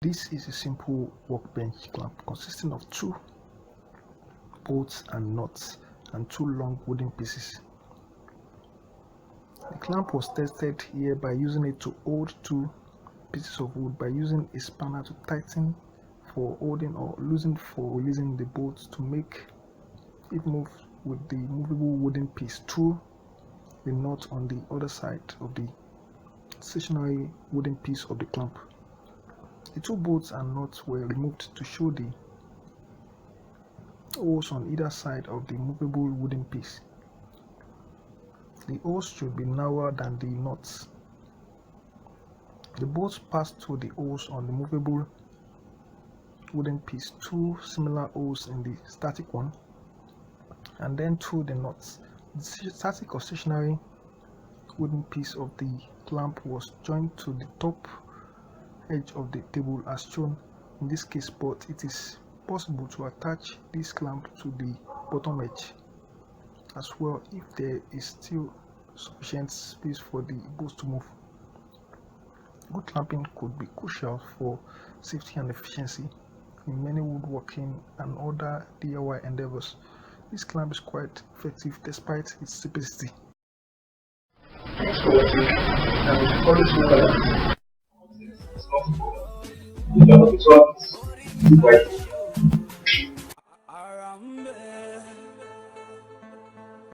This is a simple workbench clamp consisting of 2 bolts and nuts and 2 long wooden pieces. The clamp was tested here by using it to hold 2 pieces of wood by using a spanner to tighten for holding or loosen for releasing the bolts to make it move with the movable wooden piece through the nut on the other side of the stationary wooden piece of the clamp. The 2 bolts and nuts were removed to show the holes on either side of the movable wooden piece. The holes should be narrower than the nuts. The bolts passed through the holes on the movable wooden piece, 2 similar holes in the static one, and then through the nuts. The static or stationary wooden piece of the clamp was joined to the top edge of the table as shown in this case, but it is possible to attach this clamp to the bottom edge as well if there is still sufficient space for the bolts to move. Good clamping could be crucial for safety and efficiency in many woodworking and other DIY endeavors. This clamp is quite effective despite its simplicity. Thanks for watching, and always remember that develop it once, do right.